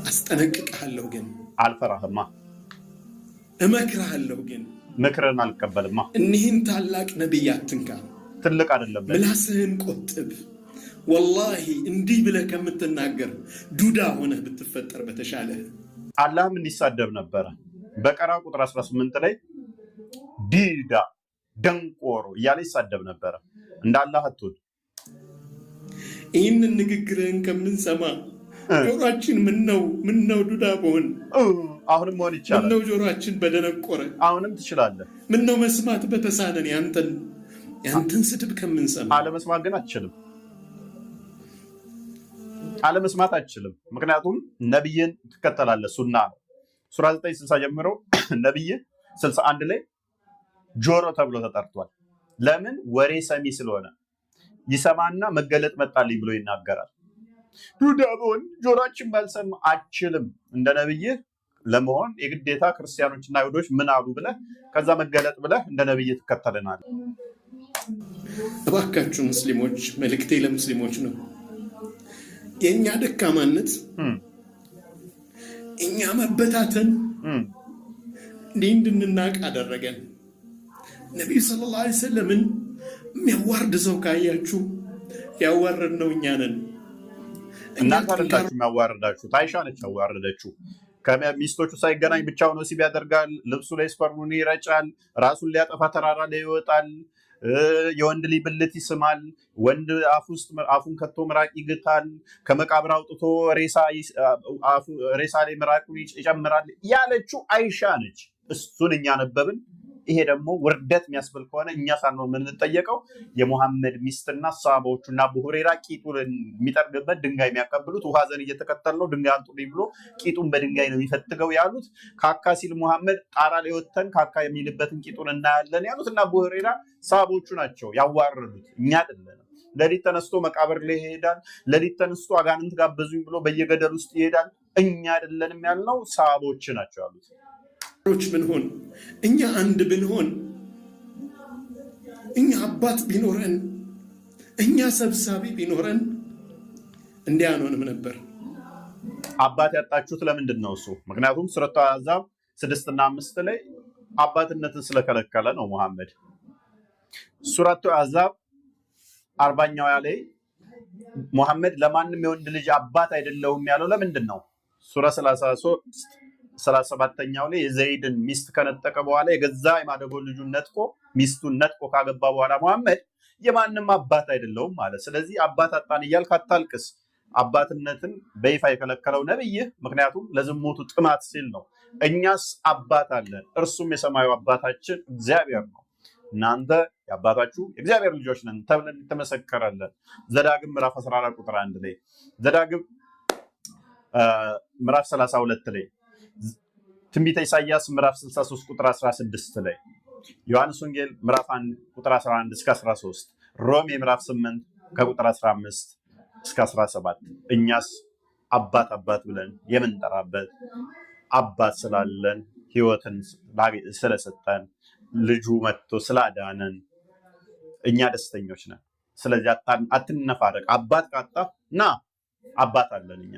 አስጠነቅቅሃለሁ ግን አልፈራህማ። እመክርሃለሁ ግን ምክርን አልቀበልማ። እኒህን ታላቅ ነቢይ አትንካ። ትልቅ አይደለም። ምላስህን ቆጥብ። ወላሂ እንዲህ ብለህ ከምትናገር ዱዳ ሆነህ ብትፈጠር በተሻለ። አላህም እንዲሳደብ ነበረ። በቀራ ቁጥር 18 ላይ ዲዳ ደንቆሮ እያለ ይሳደብ ነበረ። እንደ አላህ አትሁን። ይህንን ንግግርህን ከምንሰማ ጆሮአችን ምነው ዱዳ በሆን። አሁንም መሆን ይቻላል። ምነው ጆሮአችን በደነቆረ። አሁንም ትችላለህ። ምነው መስማት በተሳነን ያንተን ስድብ ከምንሰማ። አለመስማት ግን አትችልም። አለመስማት አትችልም። ምክንያቱም ነብይን ትከተላለህ። ሱና ነው። ሱራ 960 ጀምሮ ነብይ 61 ላይ ጆሮ ተብሎ ተጠርቷል። ለምን? ወሬ ሰሚ ስለሆነ ይሰማና መገለጥ መጣልኝ ብሎ ይናገራል። ዱዳ በሆን ጆሮአችን ባልሰማ አችልም። እንደ ነብይ ለመሆን የግዴታ ክርስቲያኖችና አይሁዶች ምን አሉ ብለህ ከዛ መገለጥ ብለህ እንደ ነብይ ትከተለናለህ። እባካችሁ ሙስሊሞች፣ መልእክቴ ለሙስሊሞች ነው። የእኛ ደካማነት፣ እኛ መበታተን እንዲህ እንድንናቅ አደረገን። ነቢዩ ሰለላሁ ዐለይሂ ወሰለምን የሚያዋርድ ሰው ካያችሁ ያዋረድነው እኛ ነን። እናንተ አይደላችሁ የሚያዋርዳችሁ። አይሻ ነች ያዋረደችው። ከሚስቶቹ ሳይገናኝ ብቻውን ወሲብ ያደርጋል። ልብሱ ላይ ስፐርሙን ይረጫል። ራሱን ሊያጠፋ ተራራ ላይ ይወጣል። የወንድ ልጅ ብልት ይስማል። ወንድ አፉን ከቶ ምራቅ ይግታል። ከመቃብር አውጥቶ ሬሳ ላይ ምራቁን ይጨምራል ያለችው አይሻ ነች። እሱን እኛ ነበብን። ይሄ ደግሞ ውርደት የሚያስብል ከሆነ እኛ ሳንሆን የምንጠየቀው የሙሐመድ ሚስትና ሰሃባዎቹና አቡ ሁረይራ ቂጡን የሚጠርግበት ድንጋይ የሚያቀብሉት ውሃ ዘን እየተከተል ነው ድንጋይ አንጡልኝ ብሎ ቂጡን በድንጋይ ነው የሚፈትገው ያሉት። ካካ ሲል ሙሐመድ ጣራ ላይ ወተን ካካ የሚልበትን ቂጡን እናያለን ያሉት እና አቡ ሁረይራ ሰሃቦቹ ናቸው ያዋረዱት፣ እኛ አይደለም። ለሊት ተነስቶ መቃብር ላይ ይሄዳል። ለሊት ተነስቶ አጋንንት ጋበዙኝ ብሎ በየገደል ውስጥ ይሄዳል። እኛ አይደለንም ያልነው ሰሃቦች ናቸው ያሉት። ብንሆን እኛ አንድ ብንሆን፣ እኛ አባት ቢኖረን፣ እኛ ሰብሳቢ ቢኖረን እንዲህ አንሆንም ነበር። አባት ያጣችሁት ለምንድን ነው? እሱ ምክንያቱም ሱረቱ አሕዛብ 6 እና 5 ላይ አባትነትን ስለከለከለ ነው ሙሐመድ። ሱረቱ አሕዛብ 40ኛው ላይ ሙሐመድ ለማንም የወንድ ልጅ አባት አይደለሁም ያለው ለምንድን ነው? ሱራ 37ኛው ላይ የዘይድን ሚስት ከነጠቀ በኋላ የገዛ የማደጎ ልጁን ሚስቱን ነጥቆ ካገባ በኋላ ሙሐመድ የማንም አባት አይደለሁም ማለት። ስለዚህ አባት አጣን እያልክ አታልቅስ። አባትነትን በይፋ የከለከለው ነብይህ ምክንያቱም ለዝሙቱ ጥማት ሲል ነው። እኛስ አባት አለን፣ እርሱም የሰማዩ አባታችን እግዚአብሔር ነው። እናንተ የአባታችሁ የእግዚአብሔር ልጆች ነን ተብለን ተመሰከረለን። ዘዳግም ምዕራፍ 14 ቁጥር 1 ላይ፣ ዘዳግም ምዕራፍ 32 ላይ፣ ትንቢተ ኢሳይያስ ምዕራፍ 63 ቁጥር 16 ላይ፣ ዮሐንስ ወንጌል ምዕራፍ 1 ቁጥር 11 እስከ 13፣ ሮሜ ምዕራፍ 8 ከቁጥር 15 እስከ 17። እኛስ አባት ብለን የምንጠራበት አባት ስላለን ሕይወትን ስለሰጠን ልጁ መጥቶ ስላዳነን እኛ ደስተኞች ነን። ስለዚህ አትነፋረቅ። አባት ካጣ ና አባት አለን እኛ።